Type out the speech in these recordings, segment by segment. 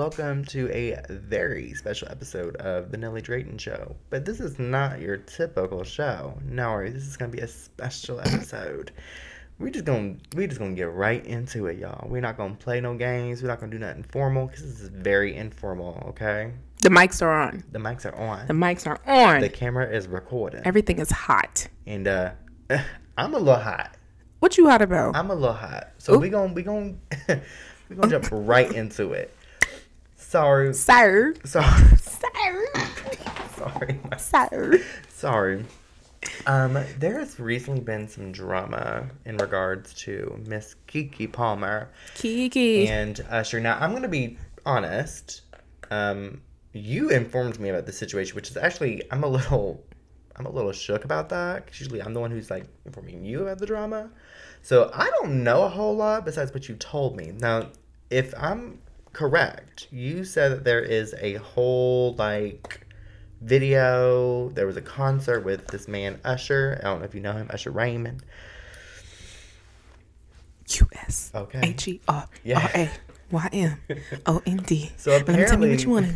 welcome to a very special episode of the Nelly Drayton Show. But this is not your typical show. No, this is gonna be a special episode. We just gonna get right into it, y'all. We're not gonna play no games. We're not gonna do nothing formal because this is very informal. Okay. The mics are on. The mics are on. The mics are on. The camera is recording. Everything is hot. And I'm a little hot. What you hot about? I'm a little hot. So we gonna jump right into it. Sorry. Sorry. There has recently been some drama in regards to Miss KeKe Palmer. KeKe. And Usher. Now, I'm going to be honest. You informed me about the situation, which is actually, I'm a little shook about that. Because usually I'm the one who's like informing you about the drama. So I don't know a whole lot besides what you told me. Now, if I'm correct, you said that there is a whole video. There was a concert with this man Usher. I don't know if you know him, Usher Raymond. U.S. Okay. H-E-R-R-A-Y-M-O-N-D. So apparently, let me tell you what you want.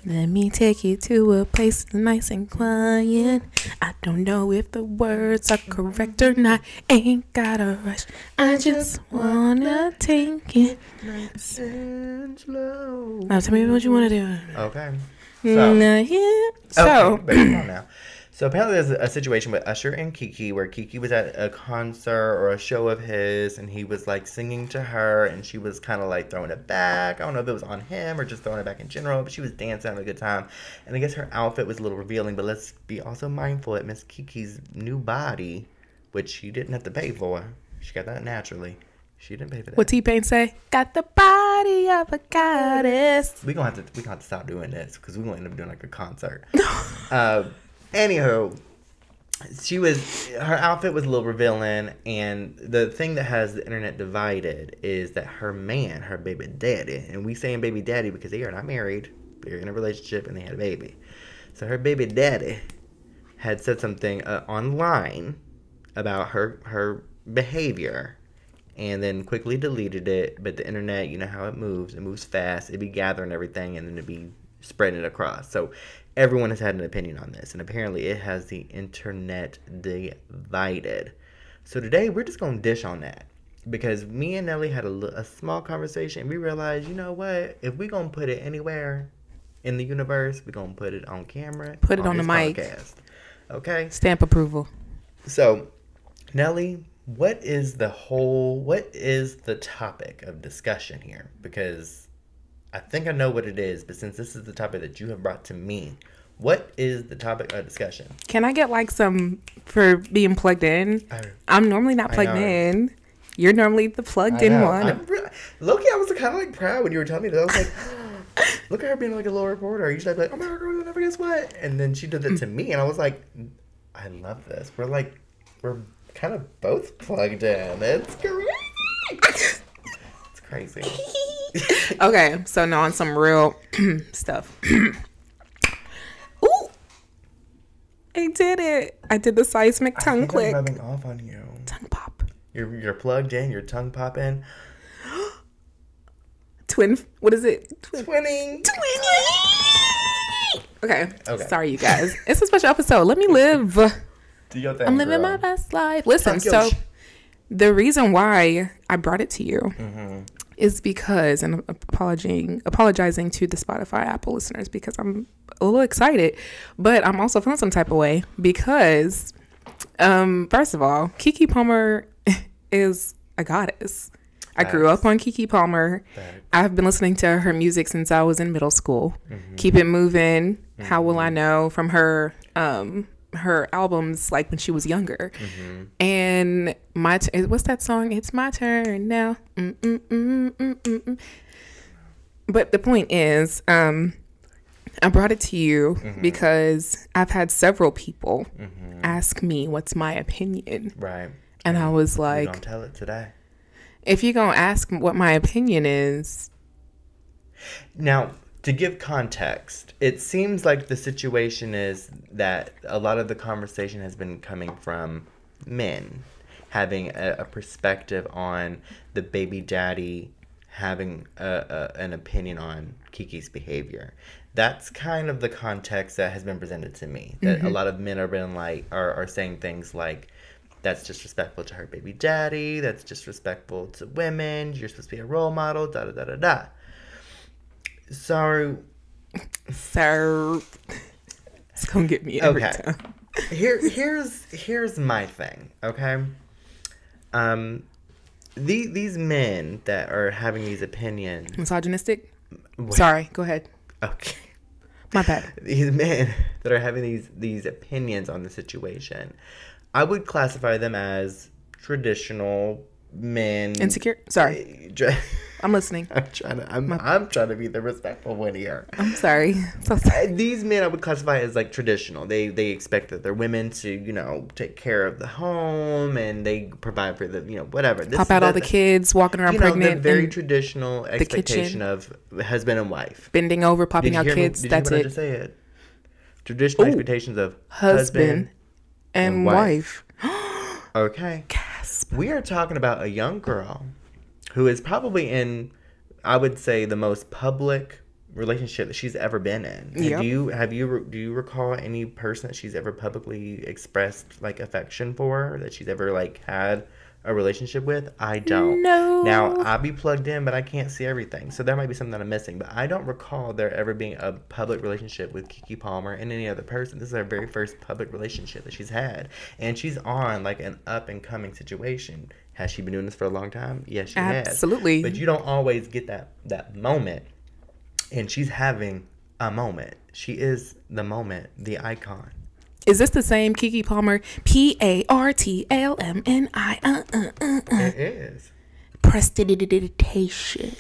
Let me take you to a place nice and quiet. I don't know if the words are correct or not. Ain't gotta rush. I just wanna take it nice and slow. Now tell me what you wanna do. Okay. So, but come on now. So apparently there's a situation with Usher and KeKe where KeKe was at a concert or a show of his and he was like singing to her and she was kind of like throwing it back. I don't know if it was on him or just throwing it back in general, but she was dancing, having a good time. And I guess her outfit was a little revealing, but let's be also mindful at Miss KeKe's new body, which she didn't have to pay for. She got that naturally. She didn't pay for that. What T-Pain say? Got the body of a goddess. We gonna have to stop doing this because we're gonna end up doing like a concert. Anywho, her outfit was a little revealing, and the thing that has the internet divided is that her man, her baby daddy, and we saying baby daddy because they are not married, they're in a relationship and they had a baby. So her baby daddy had said something online about her behavior, and then quickly deleted it. But the internet, you know how it moves fast. It be gathering everything, and then it be spreading it across. So everyone has had an opinion on this, and apparently it has the internet divided. So today we're just gonna dish on that because me and Nelly had a small conversation, and we realized, you know what? If we gonna put it anywhere in the universe, we're gonna put it on camera, put it on the mic, podcast. Okay, stamp approval. So, Nelly, what is the topic of discussion here? Because I think I know what it is, but since this is the topic that you have brought to me, what is the topic of discussion? Can I get some for being plugged in? I'm normally not plugged in. You're normally the plugged in one. Loki, I was kind of proud when you were telling me that. I was like, look at her being like a little reporter. Usually I'd be like, oh my God, girl, never guess what? And then she did that to me, and I was like, I love this. We're kind of both plugged in. It's crazy. It's crazy. Okay, so now on some real stuff. Ooh, I did it. I did the seismic tongue click. I'm rubbing off on you. Tongue pop. You're plugged in. Your tongue popping. What is it? Twinning. Okay. Sorry, you guys. It's a special episode. Let me live. Do your thing, I'm living my best life. Listen, so the reason why I brought it to you is because, and I'm apologizing to the Spotify Apple listeners because I'm a little excited, but I'm also feeling some type of way because, first of all, KeKe Palmer is a goddess. I grew up on KeKe Palmer. I've been listening to her music since I was in middle school. Keep It Moving. How Will I Know? From her albums when she was younger. And what's that song? It's my turn now. But the point is, I brought it to you because I've had several people ask me what's my opinion. Right. And I was like, don't tell it today. If you're going to ask what my opinion is. Now, to give context, it seems like the situation is that a lot of the conversation has been coming from men having a perspective on the baby daddy having an opinion on KeKe's behavior. That's kind of the context that has been presented to me. That a lot of men are saying things like, that's disrespectful to her baby daddy, that's disrespectful to women, you're supposed to be a role model, da da da da da. So it's gonna get me every time. Here's my thing, okay? These men that are having these opinions, misogynistic. Sorry, go ahead. Okay, my bad. These men that are having these opinions on the situation, I would classify them as traditional men. Insecure. Sorry, I'm listening. I'm trying to be the respectful one here. I'm sorry. So sorry. These men I would classify as like traditional. They expect that their women to, take care of the home and they provide for the, whatever. Pop out all the kids, walking around pregnant. The very traditional expectation of husband and wife. Bending over, popping out kids. That's it. I just say it. Traditional expectations of husband and wife. Okay. Gasp. We are talking about a young girl who is probably in, I would say, the most public relationship that she's ever been in. Yep. Do you recall any person that she's ever publicly expressed like affection for, that she's ever like had a relationship with? I don't. No. Now, I'll be plugged in, but I can't see everything. So there might be something that I'm missing. But I don't recall there ever being a public relationship with KeKe Palmer and any other person. This is her very first public relationship that she's had. And she's on like an up and coming situation. Has she been doing this for a long time? Yes, she has. Absolutely. But you don't always get that moment. And she's having a moment. She is the moment, the icon. Is this the same KeKe Palmer? PARTLMNI. It is. Prestidigitation.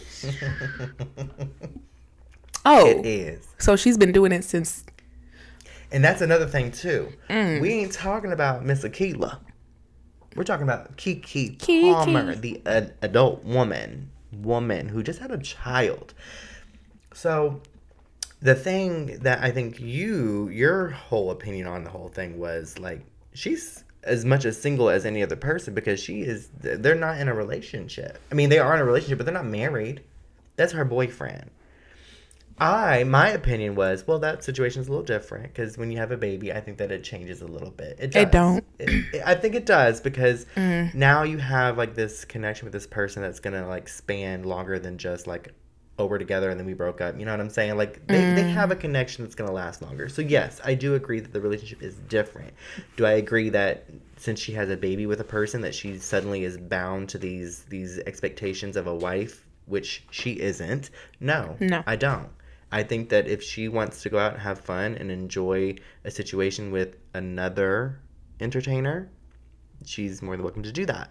Oh. It is. So she's been doing it since. And that's another thing, too. We ain't talking about Miss Akila. We're talking about KeKe Palmer, the adult woman who just had a child. So the thing that I think your whole opinion on the whole thing was like, she's as much as single as any other person because they're not in a relationship. I mean, they are in a relationship, but they're not married. That's her boyfriend. My opinion was, well, that situation is a little different because when you have a baby, I think that it changes a little bit. It does. It don't. I think it does because now you have like this connection with this person that's going to like span longer than just like, oh, we're together and then we broke up. You know what I'm saying? Like they have a connection that's going to last longer. So yes, I do agree that the relationship is different. Do I agree that since she has a baby with a person that she suddenly is bound to these expectations of a wife, which she isn't? No, I don't. I think that if she wants to go out and have fun and enjoy a situation with another entertainer, she's more than welcome to do that.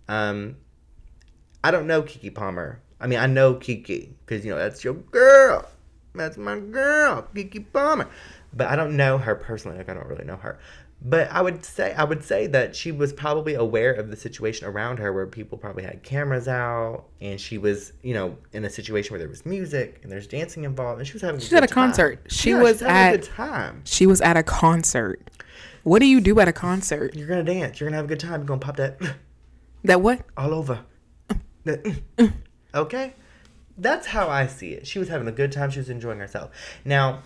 I don't know KeKe Palmer. I mean, I know KeKe because, that's your girl. That's my girl, KeKe Palmer. But I don't know her personally. Like, I don't really know her. But I would say that she was probably aware of the situation around her where people probably had cameras out and she was, in a situation where there was music and there's dancing involved and she was having a good time. She's at a concert. She was at a concert. What do you do at a concert? You're going to dance. You're going to have a good time. You're going to pop that. That what? All over. Okay? That's how I see it. She was having a good time. She was enjoying herself. Now,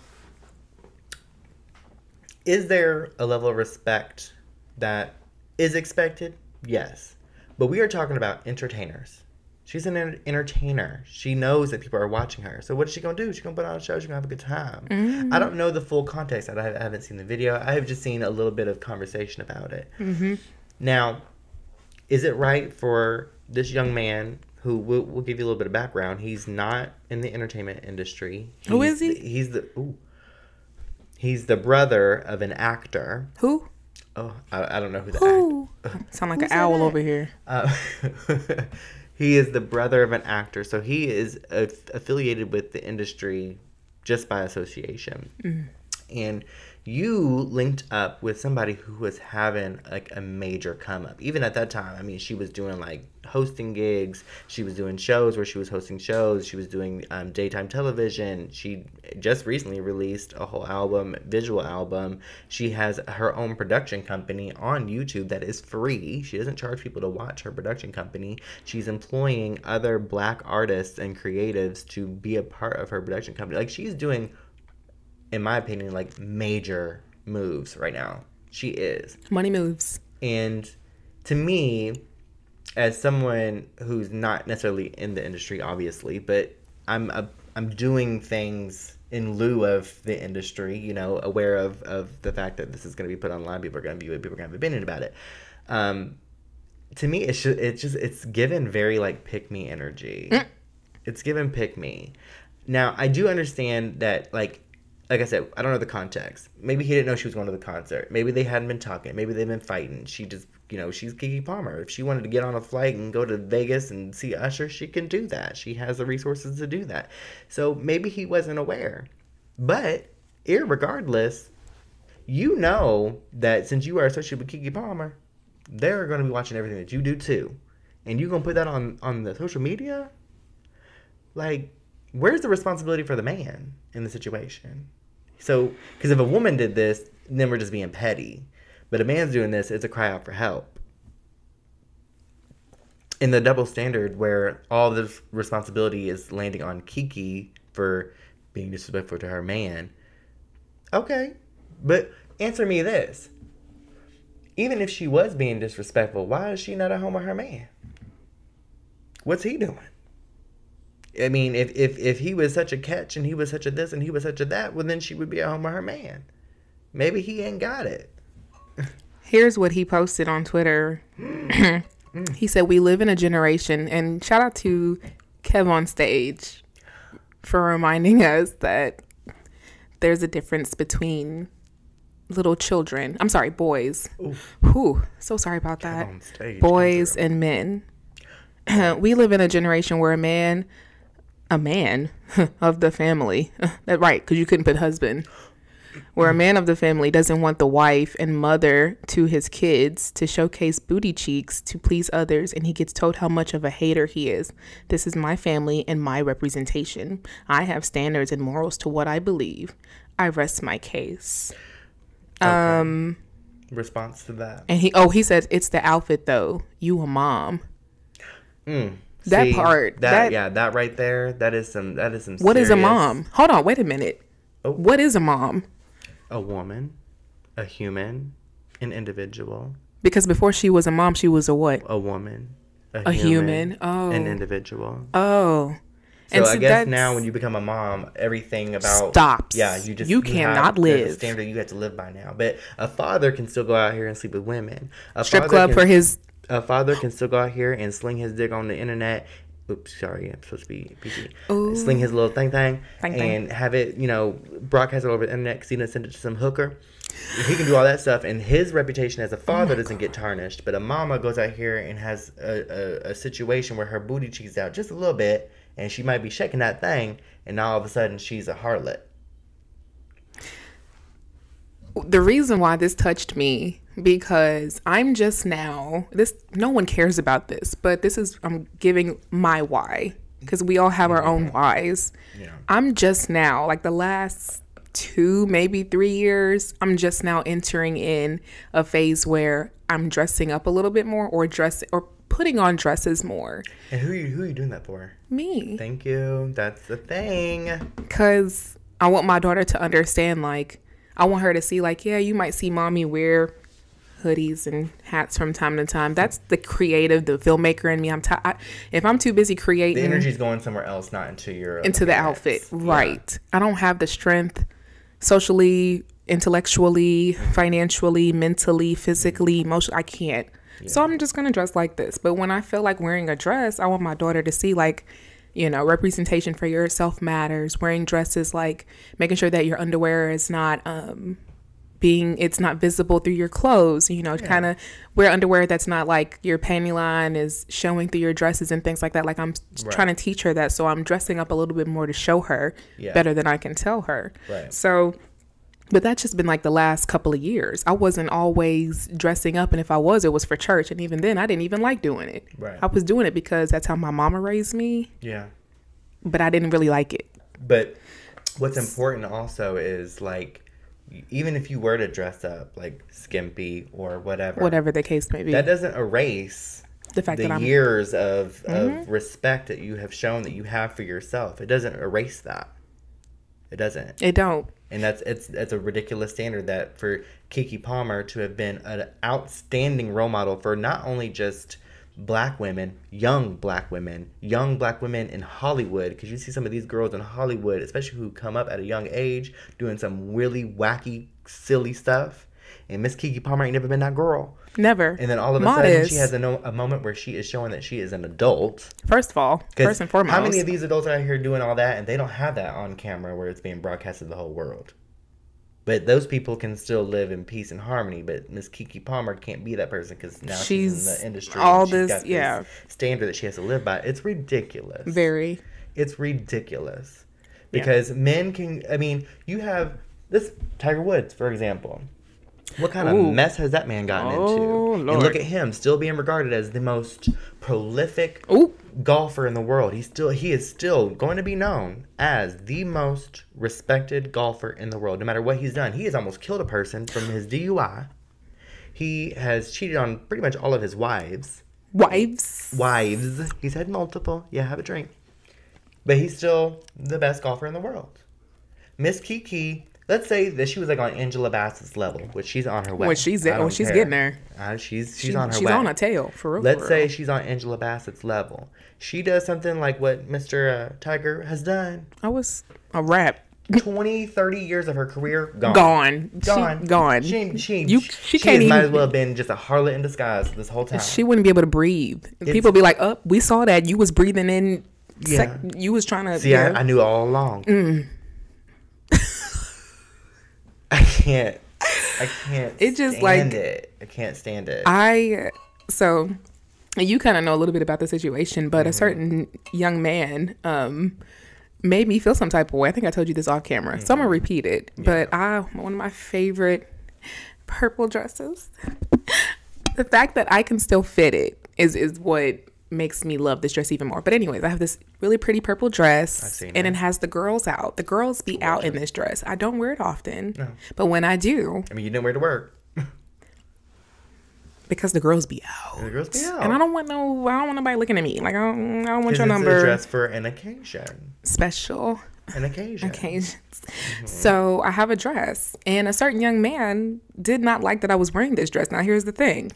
is there a level of respect that is expected? Yes. But we are talking about entertainers. She's an entertainer. She knows that people are watching her. So what is she going to do? She's going to put on a show. She's going to have a good time. I don't know the full context. I haven't seen the video. I have just seen a little bit of conversation about it. Now, is it right for this young man who we'll give you a little bit of background? He's not in the entertainment industry. Who is he? He's the brother of an actor. Who? Oh, I don't know who the actor. Sound like an owl over here. He is the brother of an actor, so he is affiliated with the industry just by association. And You linked up with somebody who was having like a major come up. Even at that time, I mean, she was doing like hosting gigs. She was doing shows where she was hosting shows. She was doing daytime television. She just recently released a whole album, visual album. She has her own production company on YouTube that is free. She doesn't charge people to watch her production company. She's employing other Black artists and creatives to be a part of her production company. Like, she's doing, in my opinion, like major moves right now. She is. Money moves. And to me, as someone who's not necessarily in the industry, obviously, but I'm doing things in lieu of the industry, you know, aware of the fact that this is going to be put online. People are going to view it. People are going to have opinion about it. To me, it's given very like pick me energy. It's given pick me. Now, I do understand that, like I said, I don't know the context. Maybe he didn't know she was going to the concert. Maybe they hadn't been talking. Maybe they've been fighting. She just, you know, she's KeKe Palmer. If she wanted to get on a flight and go to Vegas and see Usher, she can do that. She has the resources to do that. So maybe he wasn't aware. But irregardless, you know that since you are associated with KeKe Palmer, they're going to be watching everything that you do too. And you're going to put that on the social media? Like, where's the responsibility for the man in the situation? So, because if a woman did this, then we're just being petty. But a man's doing this, it's a cry out for help. In the double standard where all this responsibility is landing on KeKe for being disrespectful to her man. Okay, but answer me this. Even if she was being disrespectful, why is she not at home with her man? What's he doing? I mean, if he was such a catch and he was such a this and he was such a that, well, then she would be at home with her man. Maybe he ain't got it. Here's what he posted on Twitter. He said, "We live in a generation," and shout out to Kev on stage for reminding us that there's a difference between little children. I'm sorry, boys. Whew, so sorry about that. Kev on stage, boys and men. We live in a generation where a man of the family, that right, because you couldn't put husband, where a man of the family doesn't want the wife and mother to his kids to showcase booty cheeks to please others, and he gets told how much of a hater he is. This is my family and my representation. I have standards and morals to what I believe. I rest my case. Okay. Response to that. And he says, it's the outfit though. You a mom. That See, part. That right there. That is some. What is a mom? Hold on, wait a minute. Oh. What is a mom? A woman, a human, an individual. Because before she was a mom, she was a what? A woman, a human. Oh, an individual. Oh. So and I guess now when you become a mom, everything about stops. Yeah, you cannot live. The standard you have to live by now. But a father can still go out here and sleep with women. A father can still go out here and sling his dick on the internet. Oops, sorry, I'm supposed to be PG. Sling his little thing and have it, broadcast it over the internet because he didn't send it to some hooker. He can do all that stuff, and his reputation as a father doesn't get tarnished. But a mama goes out here and has a situation where her booty cheeks out just a little bit, and she might be shaking that thing, and now all of a sudden she's a harlot. The reason why this touched me, because I'm just now, no one cares about this, but I'm giving my why, because we all have our own whys. Yeah. I'm just now, like the last 2, maybe 3 years, I'm just now entering in a phase where I'm dressing up a little bit more or putting on dresses more. And who are you doing that for? Me. Thank you. That's the thing. Because I want my daughter to understand, like, I want her to see, like, yeah, you might see mommy wear hoodies and hats from time to time. That's the creative, the filmmaker in me. If I'm too busy creating, the energy's going somewhere else, not into the outfit. Right. Yeah. I don't have the strength socially, intellectually, financially, mentally, physically, emotionally. I can't. Yeah. So I'm just going to dress like this. But when I feel like wearing a dress, I want my daughter to see, like, representation for yourself matters. Wearing dresses, like making sure that your underwear is not it's not visible through your clothes, kind of wear underwear that's not like your panty line is showing through your dresses and things like that. Like I'm trying to teach her that. So I'm dressing up a little bit more to show her better than I can tell her. Right. So But that's just been like the last couple of years. I wasn't always dressing up, and if I was, it was for church. And even then, I didn't even like doing it. Right. I was doing it because that's how my mama raised me. Yeah. But I didn't really like it. But what's important also is, like, even if you were to dress up like skimpy or whatever the case may be, that doesn't erase the fact that years of respect that you have shown that you have for yourself. It doesn't erase that. It doesn't. It don't. And it's a ridiculous standard that for KeKe Palmer to have been an outstanding role model for not only just black women, young black women in Hollywood, because you see some of these girls in Hollywood, especially who come up at a young age, doing some really wacky, silly stuff. And Miss KeKe Palmer ain't never been that girl. Never. And then all of a sudden, she has a moment where she is showing that she is an adult. First and foremost. How many of these adults are out here doing all that, and they don't have that on camera where it's being broadcasted to the whole world? But those people can still live in peace and harmony. But Miss KeKe Palmer can't be that person because now she's in the industry. All she's this, got this standard that she has to live by. It's ridiculous. Very. It's ridiculous. Because men can, I mean, you have this Tiger Woods, for example. What kind of mess has that man gotten into? Lord. And look at him, still being regarded as the most prolific golfer in the world. He is still going to be known as the most respected golfer in the world, no matter what he's done. He has almost killed a person from his DUI. He has cheated on pretty much all of his wives. Wives. He's had multiple. Yeah, have a drink. But he's still the best golfer in the world. Miss KeKe, let's say that she was like on Angela Bassett's level, which she's on her way. She's getting there. She's on her way. She's on a tail, for real. Let's say she's on Angela Bassett's level. She does something like what Mr. Tiger has done. I was a rap. 20, 30 years of her career gone. Gone. She might as well have been just a harlot in disguise this whole time. She wouldn't be able to breathe. People be like, we saw that. You was breathing in. Yeah. You was trying to. See, I knew all along. I can't. It just stand it. I can't stand it. So you kind of know a little bit about the situation, but a certain young man made me feel some type of way. I think I told you this off camera, so I'm gonna repeat it. Yeah. But one of my favorite purple dresses. The fact that I can still fit it is what makes me love this dress even more. But anyways, I have this really pretty purple dress, and it has the girls out. The girls be out in this dress. I don't wear it often, but when I do, I mean, you didn't wear it to work because the girls be out. And I don't want nobody looking at me. Like I don't want your number. It's a dress for an occasion. Special. An occasion. Occasions. Mm-hmm. So I have a dress, and a certain young man did not like that I was wearing this dress. Now here's the thing.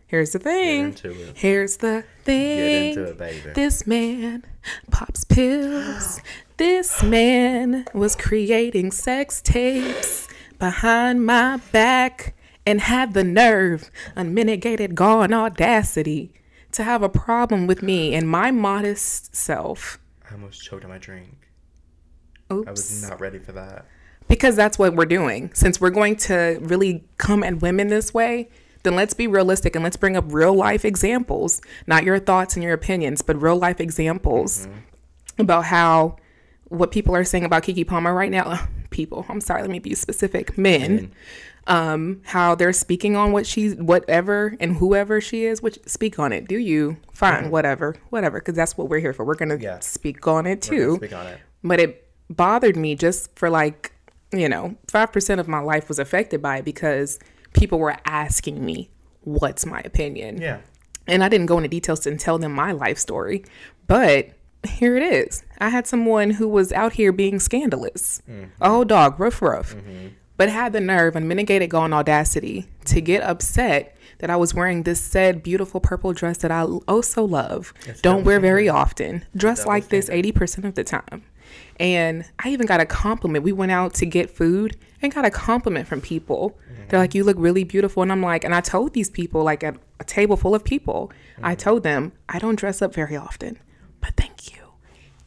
Here's the thing. Get into it. Here's the thing. Get into it, baby. This man pops pills. This man was creating sex tapes behind my back and had the nerve, unmitigated gone audacity, to have a problem with me and my modest self. I almost choked on my drink. Oops. I was not ready for that. Because that's what we're doing. Since we're going to really come at women this way, then let's be realistic and let's bring up real life examples. Not your thoughts and your opinions, but real life examples about how what people are saying about KeKe Palmer right now. Let me be specific. Men. How they're speaking on whatever and whoever she is, which speak on it. Do you? Fine, whatever. Because that's what we're here for. We're going to speak on it too. But it bothered me just for 5% of my life was affected by it because people were asking me what's my opinion. Yeah. And I didn't go into details and tell them my life story, but here it is. I had someone who was out here being scandalous. A whole dog, rough, but had the nerve and mitigated gone audacity to get upset that I was wearing this said beautiful purple dress that I so love. Don't wear very often. Dress like this 80% of the time. And I even got a compliment. We went out to get food and got a compliment from people. They're like, you look really beautiful. And I'm like, and I told these people, like at a table full of people, I told them, I don't dress up very often, but thank you.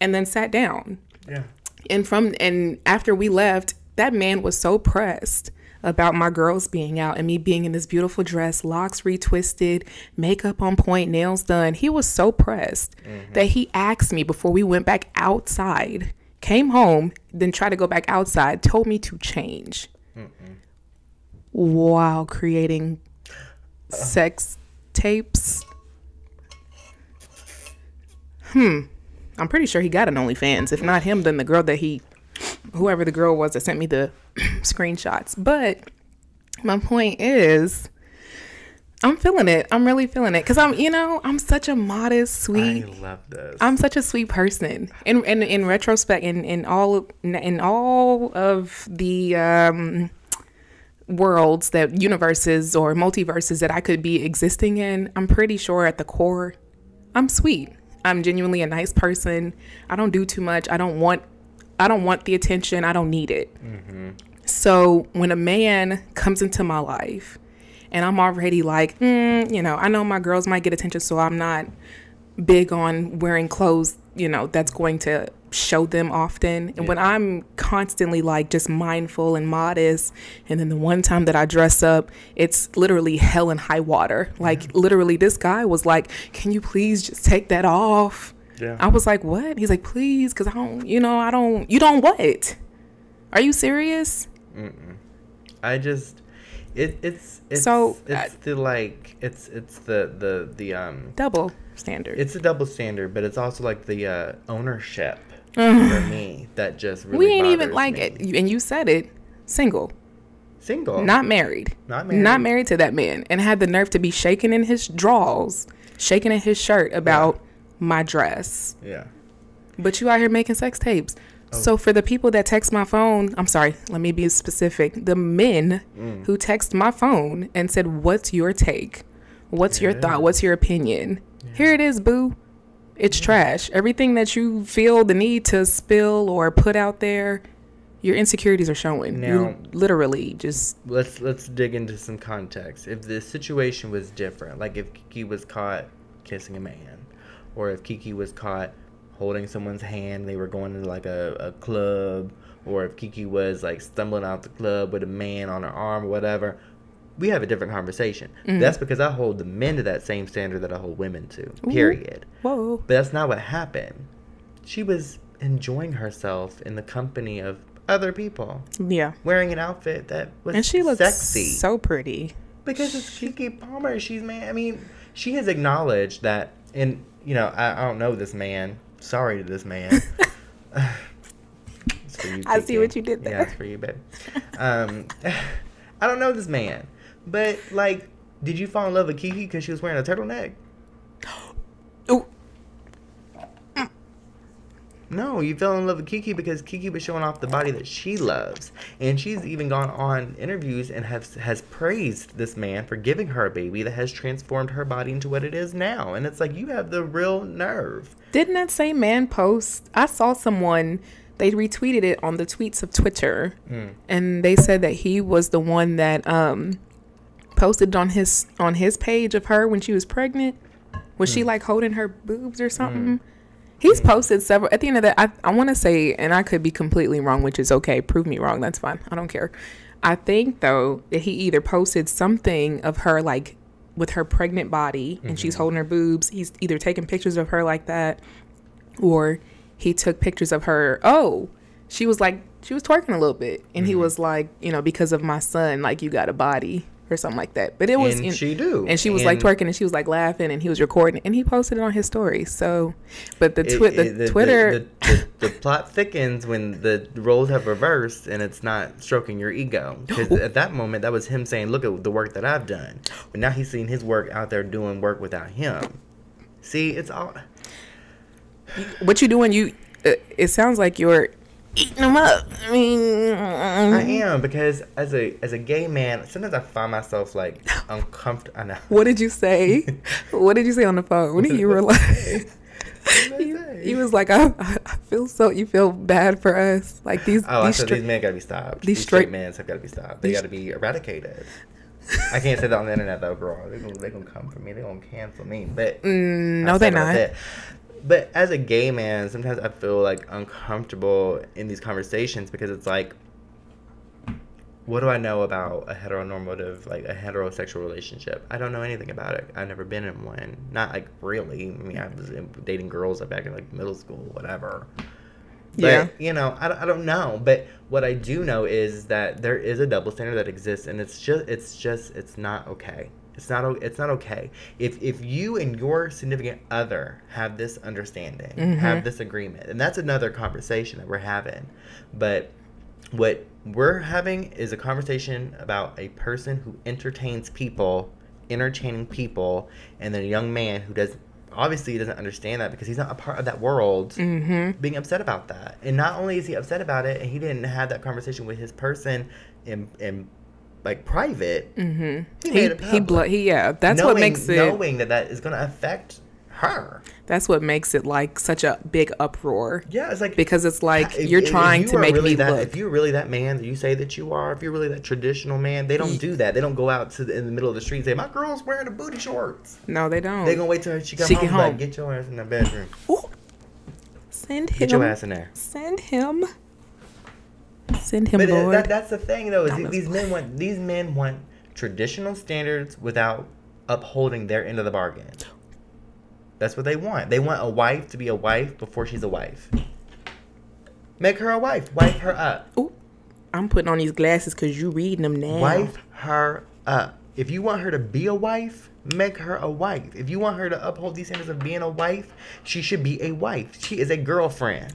And then sat down. Yeah. And after we left, that man was so pressed about my girls being out and me being in this beautiful dress, locks retwisted, makeup on point, nails done. He was so pressed that he asked me before we went back outside, came home, then tried to go back outside, told me to change. while creating sex tapes. I'm pretty sure he got an OnlyFans. If not him, then the girl whoever the girl was that sent me the screenshots. But my point is, I'm feeling it. I'm really feeling it. Because I'm such a modest, sweet. I love this. I'm such a sweet person. In retrospect, in all of the worlds, universes or multiverses that I could be existing in, I'm pretty sure at the core, I'm sweet. I'm genuinely a nice person. I don't do too much. I don't want the attention. I don't need it. So when a man comes into my life and I'm already like, I know my girls might get attention, so I'm not big on wearing clothes, that's going to show them often. And when I'm constantly like just mindful and modest, and then the one time that I dress up, it's literally hell and high water. Like literally this guy was like, can you please just take that off? Yeah. I was like, what? He's like, please, because you don't what? Are you serious? It's the double standard. It's a double standard, but it's also like the ownership for me that just really we ain't even like me. It. And you said it, single, not married to that man, and had the nerve to be shaking in his drawers, shaking in his shirt about my dress. Yeah, but you out here making sex tapes. So for the people that text my phone, I'm sorry, let me be specific. The men who text my phone and said, what's your take? What's your thought? What's your opinion? Yeah. Here it is, boo. It's trash. Everything that you feel the need to spill or put out there, your insecurities are showing. Now, you literally just... Let's dig into some context. If the situation was different, like if KeKe was caught kissing a man, or if KeKe was caught holding someone's hand, they were going to like a club, or if KeKe was like stumbling out the club with a man on her arm or whatever, we have a different conversation. That's because I hold the men to that same standard that I hold women to, period. Whoa. But that's not what happened. She was enjoying herself in the company of other people. Yeah. Wearing an outfit that was and she looks sexy. So pretty. Because it's KeKe Palmer. She has acknowledged that, and I don't know this man. Sorry to this man. It's for you, I see what you did there. Yeah, it's for you, babe. I don't know this man. But, like, did you fall in love with KeKe because she was wearing a turtleneck? Ooh. No, you fell in love with KeKe because KeKe was showing off the body that she loves. And she's even gone on interviews and has praised this man for giving her a baby that has transformed her body into what it is now. And it's like, you have the real nerve. Didn't that same man post? I saw someone, they retweeted it on the tweets of Twitter. And they said that he was the one that posted on his page of her when she was pregnant. Was she like holding her boobs or something? He's posted several. At the end of that, I want to say, and I could be completely wrong, which is okay. Prove me wrong. That's fine. I don't care. I think, though, that he either posted something of her, like, with her pregnant body, and she's holding her boobs. He's either taking pictures of her like that, or he took pictures of her. Oh, she was twerking a little bit. And he was like, because of my son, like, you got a body. Or something like that. But it was... And she do. And she was like twerking and she was like laughing and he was recording and he posted it on his story. So, but the Twitter... The plot thickens when the roles have reversed and it's not stroking your ego. Because at that moment, that was him saying, look at the work that I've done. But now he's seeing his work out there doing work without him. See, it's all... What you doing, it sounds like you're... eating them up. I mean, I am, because as a gay man, sometimes I find myself like uncomfortable. I know. What did you say? What did you say on the phone? What did you realize? He was like, I feel so. You feel bad for us, like these. Oh, I said these men gotta be stopped. These straight men have gotta be stopped. They gotta be eradicated. I can't say that on the internet though, girl. They're gonna come for me. They're gonna cancel me. But no, they're not. But as a gay man, sometimes I feel like uncomfortable in these conversations because it's like, what do I know about a heteronormative, like a heterosexual relationship? I don't know anything about it. I've never been in one. Not like really. I mean, I was dating girls back in like middle school, whatever. But, you know, I don't know. But what I do know is that there is a double standard that exists, and it's not okay. It's not okay. If you and your significant other have this understanding, have this agreement, and that's another conversation that we're having. But what we're having is a conversation about a person who entertaining people, and then a young man who obviously doesn't understand that because he's not a part of that world, being upset about that. And not only is he upset about it, and he didn't have that conversation with his person in like private, he made it public. That's what makes it, knowing that is going to affect her. That's what makes it like such a big uproar. Yeah, it's like, because it's like you're trying to make me look. If you're really that man that you say that you are, if you're really that traditional man, they don't do that. They don't go out in the middle of the street and say, my girl's wearing a booty shorts. No, they don't. They're gonna wait till she come home. Like, get your ass in the bedroom. Ooh. Send him. Get your ass in there. Send him. Send him, but Lord. That's the thing, though. Is these men want traditional standards without upholding their end of the bargain. That's what they want. They want a wife to be a wife before she's a wife. Make her a wife. Wife her up. Ooh, I'm putting on these glasses because you reading them now. Wife her up. If you want her to be a wife, make her a wife. If you want her to uphold these standards of being a wife, she should be a wife. She is a girlfriend.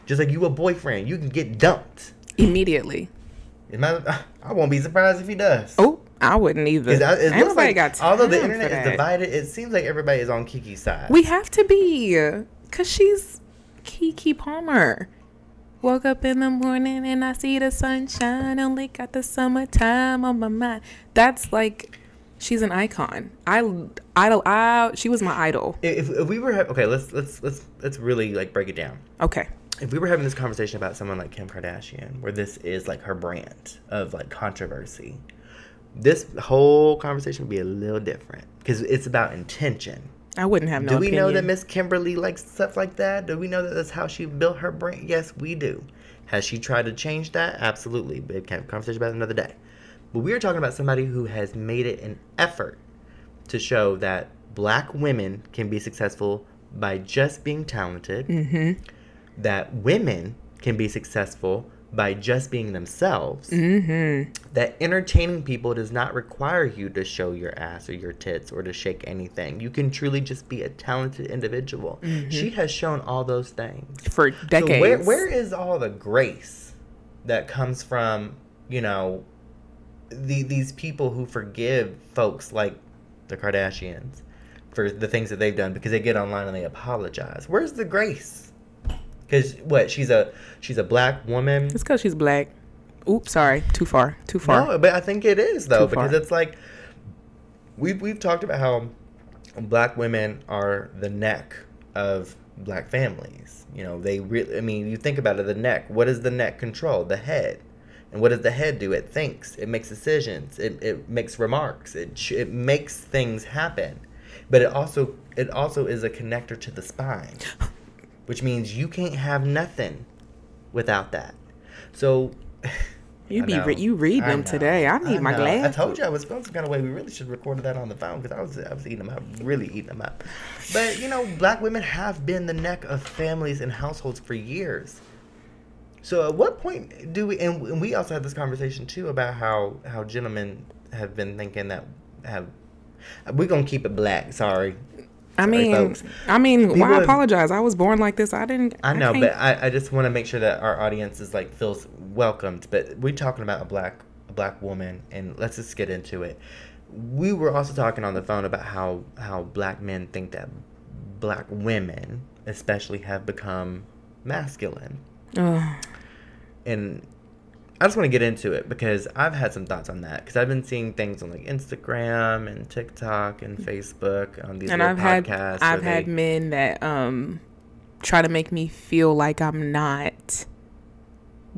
Just like you a boyfriend. You can get dumped immediately. I won't be surprised if he does. Oh, I wouldn't either. Everybody got time. Although the internet is divided, it seems like everybody is on KeKe's side. We have to be, because she's KeKe Palmer. Woke up in the morning and I see the sunshine. Only got the summertime on my mind. That's like, she's an icon. She was my idol. If we were okay, let's really like break it down. Okay. If we were having this conversation about someone like Kim Kardashian, where this is like her brand of like controversy, this whole conversation would be a little different because it's about intention. I wouldn't have no opinion. Do we know that Miss Kimberly likes stuff like that? Do we know that that's how she built her brand? Yes, we do. Has she tried to change that? Absolutely. Big conversation about it another day. But we are talking about somebody who has made it an effort to show that black women can be successful by just being talented. That women can be successful by just being themselves. That entertaining people does not require you to show your ass or your tits or to shake anything. You can truly just be a talented individual. She has shown all those things for decades. So where is all the grace that comes from, you know, these people who forgive folks like the Kardashians for the things that they've done because they get online and they apologize? Where's the grace? Because what, she's a black woman. It's because she's black. Oops, sorry, too far. No, but I think it is though, because it's like we've talked about how black women are the neck of black families. You know, they really. I mean, you think about it, the neck. What does the neck control? The head. And what does the head do? It thinks. It makes decisions. It makes remarks. It makes things happen. But it also is a connector to the spine. Which means you can't have nothing without that. So you read them today. I need my glasses. I told you I was feeling some kind of way. We really should have recorded that on the phone because I was eating them up, really eating them up. But you know, black women have been the neck of families and households for years. So at what point do we? And we also had this conversation too about how gentlemen have been thinking that we're gonna keep it black. Sorry. I mean, why apologize? I was born like this. I know, but I just want to make sure that our audience is like feels welcomed. But we're talking about a black woman, and let's just get into it. We were also talking on the phone about how black men think that black women, especially, have become masculine. And I just want to get into it because I've had some thoughts on that because I've been seeing things on like Instagram and TikTok and Facebook on these podcasts. I've had men that try to make me feel like I'm not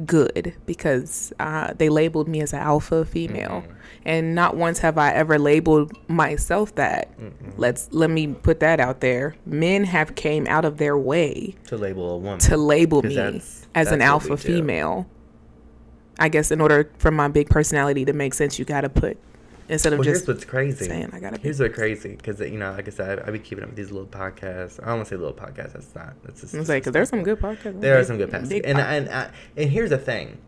good because they labeled me as an alpha female. And not once have I ever labeled myself that. Let me put that out there. Men have came out of their way to label a woman, to label me as an alpha female. I guess in order for my big personality to make sense, you got to put instead of here's what's crazy. saying I gotta. Here's what's crazy, because like I said, I be keeping up with these little podcasts. I don't want to say little podcasts. That's just. It's like, because there's some good podcasts. There are some good podcasts, and here's the thing,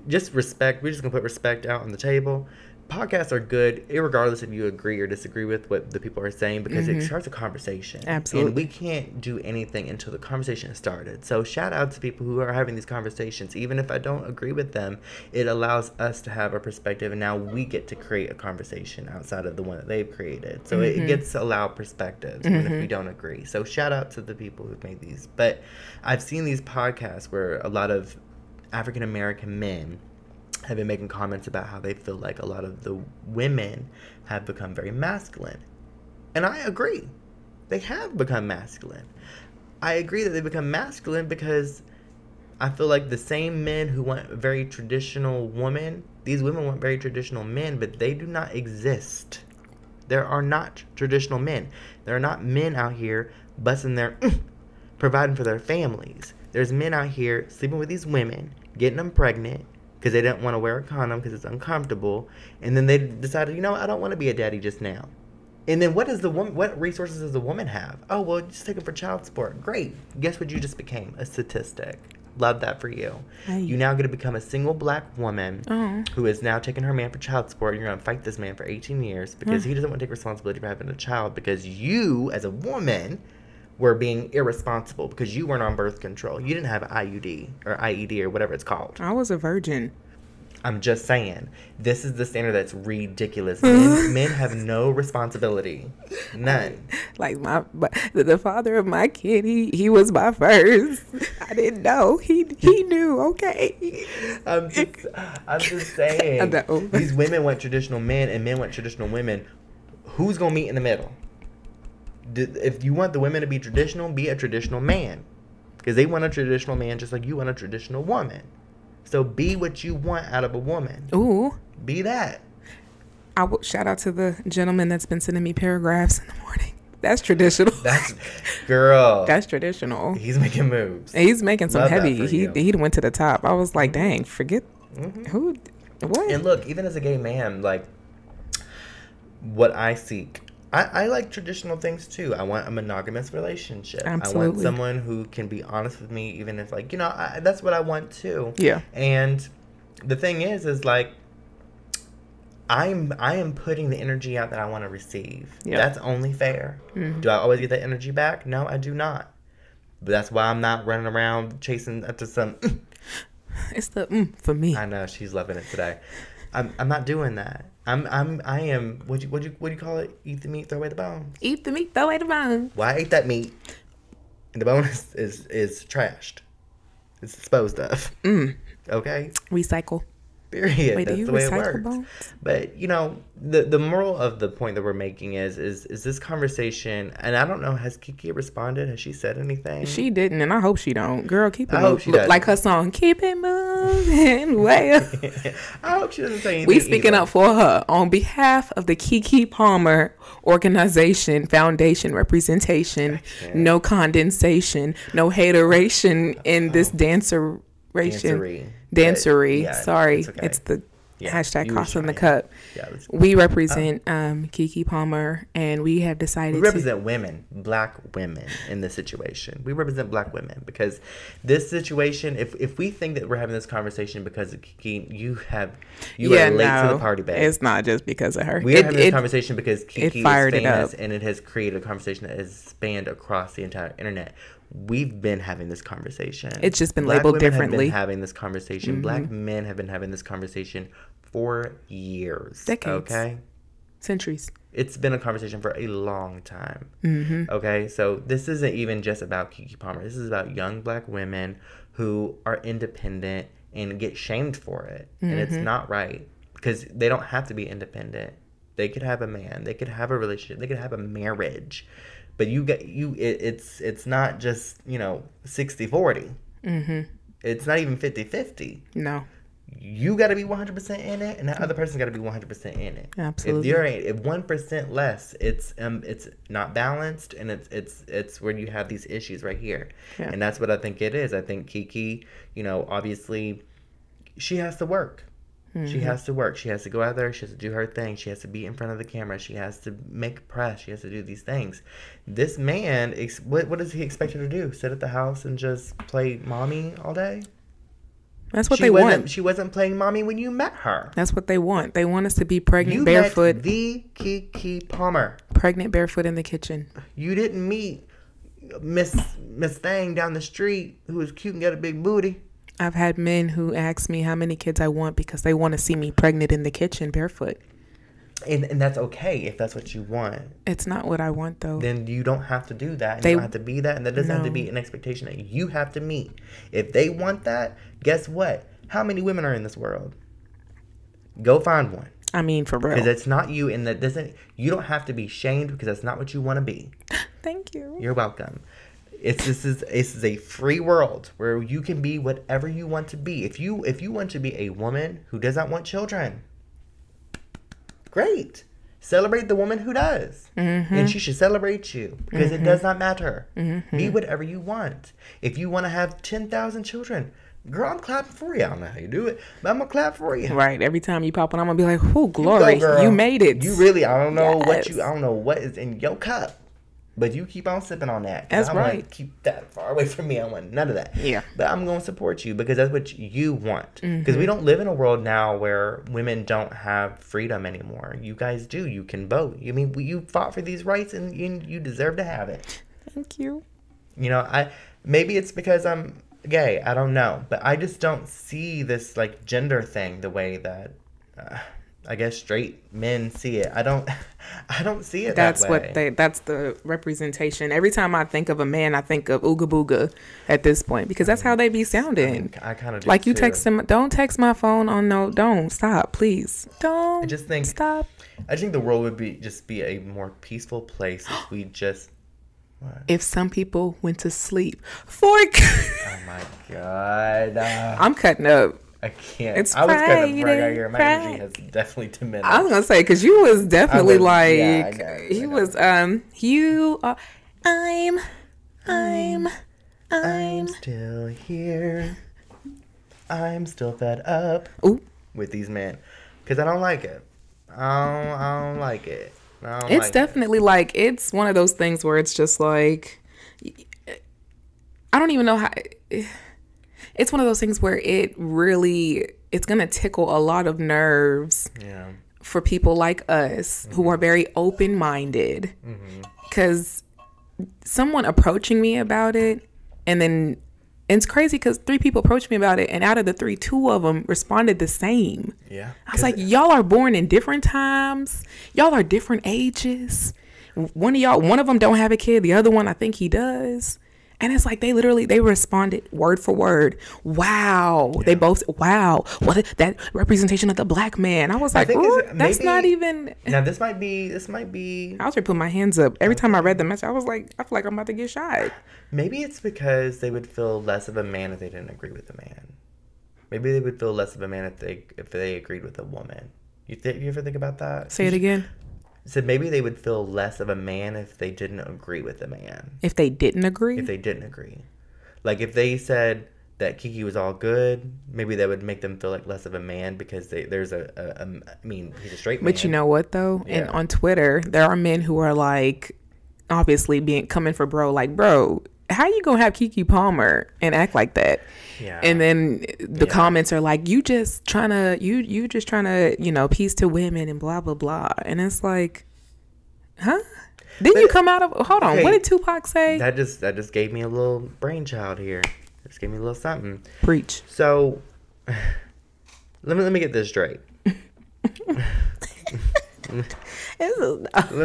just respect. We're just gonna put respect out on the table. Podcasts are good, regardless if you agree or disagree with what the people are saying, because it starts a conversation. Absolutely. And we can't do anything until the conversation has started. So shout out to people who are having these conversations. Even if I don't agree with them, it allows us to have a perspective, and now we get to create a conversation outside of the one that they've created. So it gets to allow perspectives, even if we don't agree. So shout out to the people who've made these. But I've seen these podcasts where a lot of African American men have been making comments about how they feel like a lot of the women have become very masculine. And I agree. They have become masculine. I agree that they become masculine because I feel like the same men who want very traditional women, these women want very traditional men, but they do not exist. There are not traditional men. There are not men out here busting their providing for their families. There's men out here sleeping with these women, getting them pregnant, because they didn't want to wear a condom because it's uncomfortable, and then they decided, I don't want to be a daddy just now. And then what resources does the woman have? Oh, well, just take them for child support. Great. Guess what you just became? A statistic. Love that for you. Hey. You now get to become a single black woman who is now taking her man for child support. You're going to fight this man for 18 years because he doesn't want to take responsibility for having a child, because you, as a woman, were being irresponsible because you weren't on birth control. You didn't have an IUD or IED or whatever it's called. I was a virgin. I'm just saying, this is the standard that's ridiculous. Men have no responsibility. None. Like the father of my kid, he was my first. I didn't know. He knew, okay. I'm just saying. These women want traditional men and men want traditional women. Who's going to meet in the middle? If you want the women to be traditional, be a traditional man, because they want a traditional man just like you want a traditional woman. So be what you want out of a woman. Ooh, be that. I will shout out to the gentleman that's been sending me paragraphs in the morning. That's traditional. Girl. That's traditional. He's making moves. He's making some heavy. He went to the top. I was like, dang, forget who. What? And look, even as a gay man, like what I seek. I like traditional things too. I want a monogamous relationship. Absolutely. I want someone who can be honest with me, even if that's what I want too. Yeah. And the thing is like, I am putting the energy out that I want to receive. Yep. That's only fair. Mm-hmm. Do I always get that energy back? No, I do not. But that's why I'm not running around chasing after some. It's the for me. I know she's loving it today. I'm not doing that. I am. What do you call it? Eat the meat, throw away the bones. Eat the meat, throw away the bones. Well, I ate that meat, and the bone is trashed. It's disposed of. Okay. Recycle. Period. Wait, that's the way it works. Bones? But the moral of the point that we're making is this conversation, and I don't know, has KeKe responded? Has she said anything? She didn't, and I hope she don't. Girl, keep it moving. Like her song, keep it moving. Way. I hope she doesn't say anything. We speaking up for her on behalf of the KeKe Palmer organization, foundation, representation, no condensation, no hateration in this danceration. Dancery. Yeah, sorry. It's the hashtag Crossing the Cup. Yeah, we represent KeKe Palmer, and we have decided we represent women, black women in this situation. We represent black women because this situation, if we think that we're having this conversation because of KeKe, you are late to the party, babe. It's not just because of her. We are having this conversation because KeKe is famous, and it has created a conversation that has spanned across the entire internet. We've been having this conversation. It's just been labeled differently. Have been having this conversation. Mm-hmm. Black men have been having this conversation for years. Decades. Okay? Centuries. It's been a conversation for a long time. Mm-hmm. Okay? So this isn't even just about KeKe Palmer. This is about young black women who are independent and get shamed for it. Mm-hmm. And it's not right. Because they don't have to be independent. They could have a man. They could have a relationship. They could have a marriage. But it's not just, 60-40. Mm-hmm. It's not even 50-50. No. You got to be 100% in it, and that other person's got to be 100% in it. Absolutely. If 1% less, it's not balanced, and it's where you have these issues right here. Yeah. And that's what I think it is. I think KeKe, obviously, she has to work. She has to work. She has to go out there. She has to do her thing. She has to be in front of the camera. She has to make press. She has to do these things. This man, what does he expect her to do? Sit at the house and just play mommy all day? That's what they want. She wasn't playing mommy when you met her. That's what they want. They want us to be pregnant, barefoot. Met the KeKe Palmer. Pregnant, barefoot in the kitchen. You didn't meet Miss Thang down the street who was cute and got a big booty. I've had men who ask me how many kids I want because they want to see me pregnant in the kitchen, barefoot. And that's okay if that's what you want. It's not what I want, though. Then you don't have to do that. And you don't have to be that. And that doesn't have to be an expectation that you have to meet. If they want that, guess what? How many women are in this world? Go find one. I mean, for real. Because it's not you, and that doesn't. You don't have to be shamed because that's not what you want to be. Thank you. You're welcome. This is a free world where you can be whatever you want to be. If you want to be a woman who does not want children, great. Celebrate the woman who does. And she should celebrate you because it does not matter. Be whatever you want. If you want to have 10,000 children, girl, I'm clapping for you. I don't know how you do it, but I'm going to clap for you. Right. Every time you pop on, I'm going to be like, oh, glory. You made it. You really, I don't know I don't know what is in your cup. But you keep on sipping on that. That's right. Want to keep that far away from me. I want none of that. Yeah. But I'm going to support you because that's what you want. Because we don't live in a world now where women don't have freedom anymore. You guys do. You can vote. I mean, you fought for these rights and you deserve to have it. Thank you. You know, maybe it's because I'm gay. I don't know. But I just don't see this like gender thing the way that I guess straight men see it. I don't see it that way. That's the representation. Every time I think of a man, I think of Ooga Booga at this point because that's how they be sounding. I kind of do like you too. text them. Don't text my phone on no. Don't stop, please. Don't. I just think stop. I think the world would be a more peaceful place if we just. What? If some people went to sleep. Oh my God. I'm cutting up. I can't. It's I was Friday, kind of out here. My energy has definitely diminished. I was gonna say because you was definitely he was you are I'm still here. I'm still fed up with these men because I don't like it. I don't like it. It's definitely like it's one of those things where it's just like I don't even know how. It's one of those things where it's going to tickle a lot of nerves for people like us who are very open-minded. Because someone approaching me about it, and then it's crazy because 3 people approached me about it, and out of the 3, 2 of them responded the same. Yeah. I was like, y'all are born in different times. Y'all are different ages. One of them don't have a kid. The other one, I think he does. And it's like they responded word for word. Wow. Yeah. They both, wow. What that representation of the black man. I was like, that's not even. Now this might be. I was ready to put my hands up. Every time I read the message, I was like, I feel like I'm about to get shot. Maybe it's because they would feel less of a man if they didn't agree with a man. Maybe they would feel less of a man if they agreed with a woman. You ever think about that? Say it again. So maybe they would feel less of a man if they didn't agree with the man. If they didn't agree? If they didn't agree. Like if they said that KeKe was all good, maybe that would make them feel like less of a man because he's a straight man. But you know what though? Yeah. And on Twitter, there are men who are like, obviously coming for bro, like, bro, how you gonna have KeKe Palmer and act like that? Yeah. And then the comments are like, you just trying to, piece to women and blah, blah, blah. And it's like, huh? Didn't you come out of, hold on, what did Tupac say? That just gave me a little brainchild here. Just gave me a little something. Preach. So, let me get this straight. Let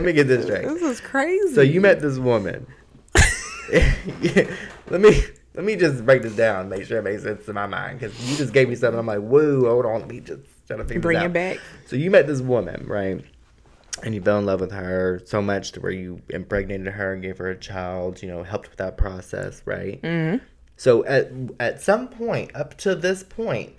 me get this straight. This is crazy. So you met this woman. Let me just break this down, make sure it makes sense in my mind, because you just gave me something. I'm like, whoa, hold on, let me just try to figure this out. Bring it back. So you met this woman, right? And you fell in love with her so much to where you impregnated her and gave her a child, helped with that process, right? Mm-hmm. So at some point, up to this point,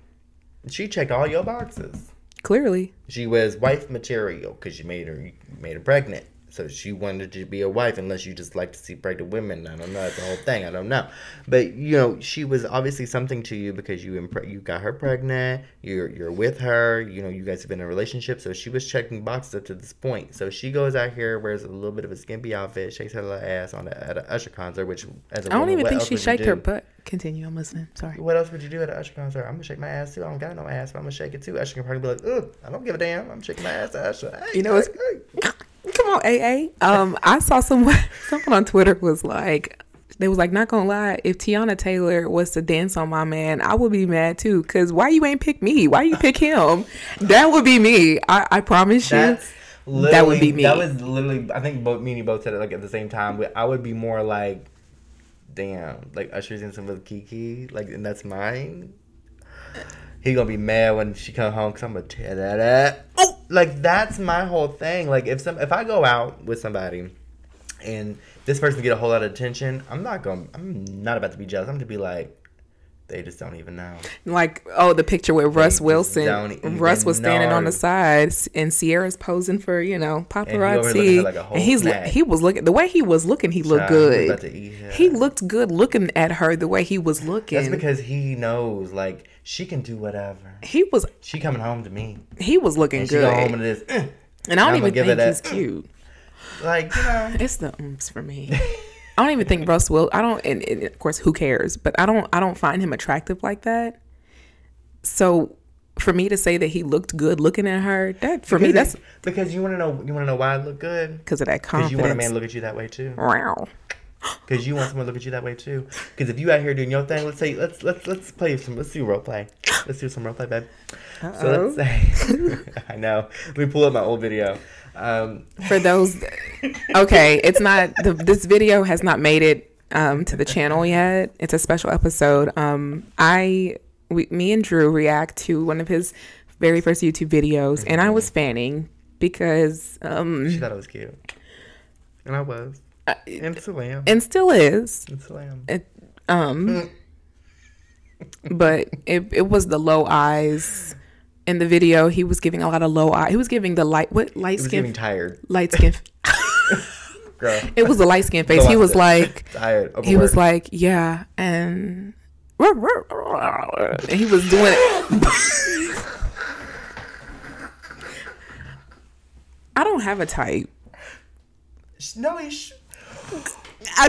she checked all your boxes. Clearly. She was wife material because you made her pregnant. So she wanted to be a wife, unless you just like to see pregnant women. I don't know. It's the whole thing. I don't know. But, you know, she was obviously something to you because you got her pregnant. You're with her. You know, you guys have been in a relationship. So she was checking boxes up to this point. So she goes out here, wears a little bit of a skimpy outfit, shakes her little ass at an Usher concert, which as a I don't woman, even think she shaked her butt. Continue, I'm listening. Sorry. What else would you do at an Usher concert? I'm gonna shake my ass too. I don't got no ass, but I'm gonna shake it too. Usher can probably be like, ugh, I don't give a damn. I'm shaking my ass at Usher. Hey, you know what's... Come on, AA. I saw someone on Twitter was like, they was like, not gonna lie, if Tiana Taylor was to dance on my man, I would be mad too. Cause why you ain't pick me? Why you pick him? That would be me. I promise you. That would be me. That was literally. I think me and you both said it like at the same time. I would be more like, damn, like Usher's in some with KeKe, like, and that's mine. He gonna be mad when she come home because I'm gonna tear that up. Oh, like that's my whole thing. Like if I go out with somebody and this person get a whole lot of attention, I'm not about to be jealous. I'm gonna be like, they just don't even know. Like, oh, the picture with Russ Wilson. Russ was standing on the side and Sierra's posing for, you know, paparazzi. And he was looking, the way he was looking, he looked good. He looked good looking at her the way he was looking. That's because he knows, like, she can do whatever. She coming home to me. He was looking good. She go home to this. And I don't even think he's cute. Like, you know. It's the oomph for me. I don't even think Russ will. I don't, and of course, who cares? But I don't find him attractive like that. So for me to say that he looked good looking at her, that's because you want to know why I look good? Because of that confidence. Because you want a man to look at you that way too. Wow. Because you want someone to look at you that way too. Because if you out here doing your thing, let's do role play. Let's do some role play, babe. Uh-oh. So let's say, I know. Let me pull up my old video. For those, okay, it's not, this video has not made it to the channel yet. It's a special episode. Me and Drew react to one of his very first YouTube videos, and I was fanning because she thought it was cute, and I was, and still am, and still is, and still am. But it was the low eyes. In the video, he was giving a lot of low eye. He was giving the light skin. He was giving tired. Light skin. Girl. It was a light skin face. He was like, tired. He was like, yeah, and he was doing it. I don't have a type. No, I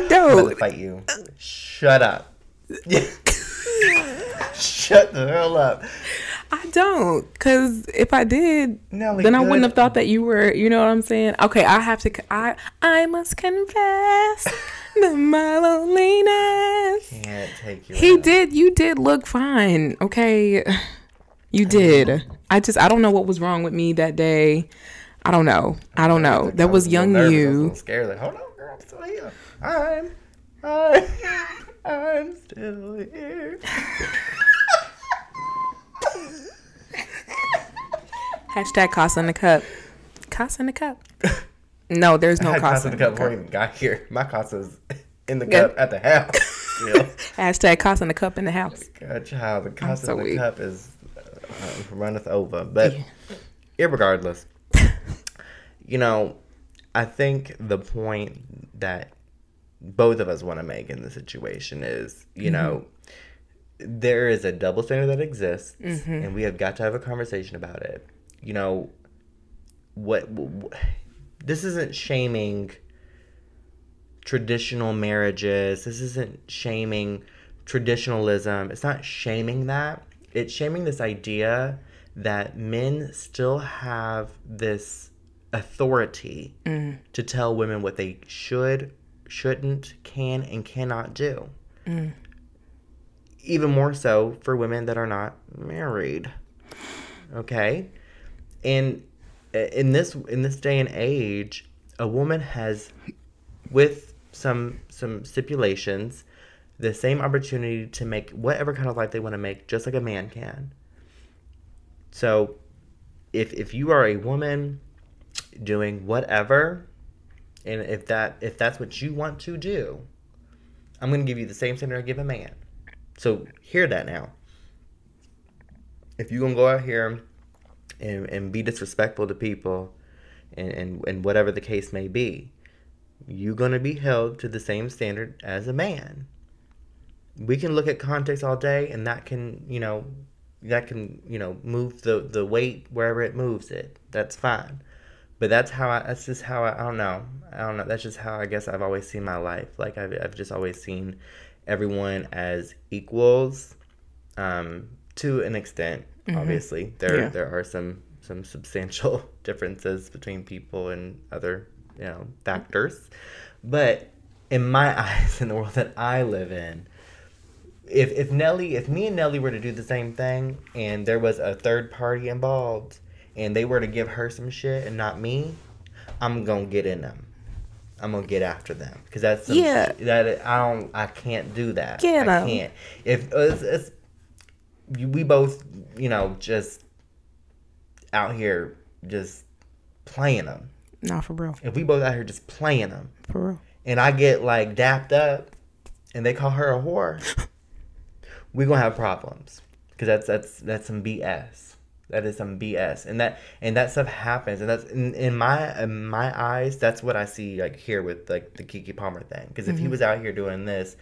don't. I'm gonna fight you. Shut up. Shut the hell up. I don't, because if I did, Nelly, then I wouldn't have thought that you were, you know what I'm saying? Okay, I must confess my loneliness. Can't take you. You did look fine, okay? You did. I don't know what was wrong with me that day. I don't know. That was young you. I was so scared. Like, hold on, girl, I'm still here. I'm still here. Hashtag Casa in the cup. Casa in the cup. No, there's no Casa in the cup before I even got here. My Casa's in the cup at the house. You know? Hashtag Casa in the cup in the house. God, child, the Casa in the cup is runneth over. But irregardless, you know, I think the point that both of us want to make in the situation is, you know, there is a double standard that exists, and we have got to have a conversation about it. You know, what this isn't shaming traditional marriages. This isn't shaming traditionalism. It's not shaming that. It's shaming this idea that men still have this authority to tell women what they should, shouldn't, can, and cannot do. Even more so for women that are not married. Okay? And in this day and age, a woman has, with some stipulations, the same opportunity to make whatever kind of life they want to make, just like a man can. So, if you are a woman doing whatever, and if that's what you want to do, I'm going to give you the same standard I give a man. So hear that now. If you're going to go out here and be disrespectful to people and whatever the case may be, you're going to be held to the same standard as a man. We can look at context all day, and that can, move the weight wherever it moves it. That's fine. But that's just how I don't know. That's just how I guess I've always seen my life. Like, I've just always seen everyone as equals, to an extent. Mm-hmm. Obviously, there are some substantial differences between people and other, factors. But in my eyes, in the world that I live in, if me and Nelly were to do the same thing, and there was a third party involved, and they were to give her some shit and not me, I'm gonna get in them. I'm gonna get after them, because that's I can't do that. I can't. If we both, just out here just playing them. Nah, for real. If we both out here just playing them, for real, and I get like dapped up, and they call her a whore, we gonna have problems, because that's some BS. That is some BS, and that stuff happens, and that's in my eyes. That's what I see like here with like the KeKe Palmer thing. Because if he was out here doing this,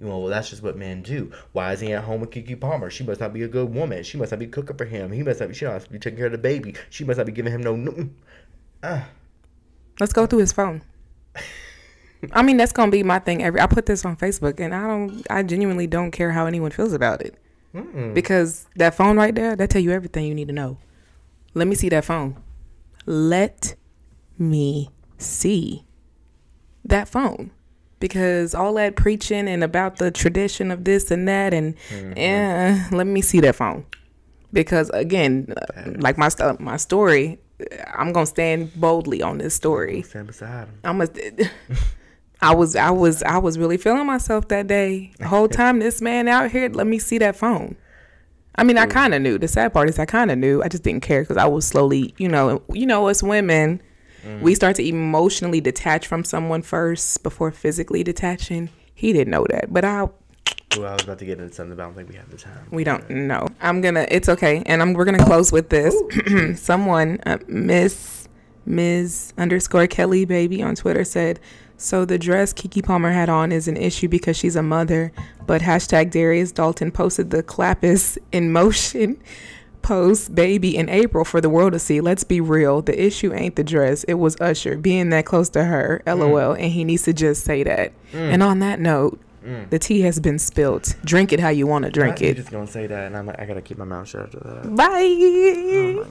well, that's just what men do. Why is he at home with KeKe Palmer? She must not be a good woman. She must not be cooking for him. She must not be taking care of the baby. She must not be giving him no. Let's go through his phone. I mean, that's gonna be my thing. I put this on Facebook, and I genuinely don't care how anyone feels about it. Because that phone right there, that tell you everything you need to know. Let me see that phone. Let me see that phone. Because all that preaching and about the tradition of this and that, and let me see that phone. Because again, like my story, I'm gonna stand boldly on this story. Stand beside him. I was really feeling myself that day. The whole time this man out here, let me see that phone. I mean, I kind of knew. The sad part is I kind of knew. I just didn't care, because I was slowly, us women, we start to emotionally detach from someone first before physically detaching. He didn't know that, but I was about to get into something, but I don't think we have the time. We don't know. It's okay. And we're going to close with this. Someone, Ms_Kelly baby on Twitter said, so the dress KeKe Palmer had on is an issue because she's a mother, but #Darius Dalton posted the Clappus in motion post baby in April for the world to see. Let's be real. The issue ain't the dress. It was Usher being that close to her. LOL. And he needs to just say that. And on that note, the tea has been spilled. Drink it how you want to drink it. You're just going to say that, and I got to keep my mouth shut after that. Bye.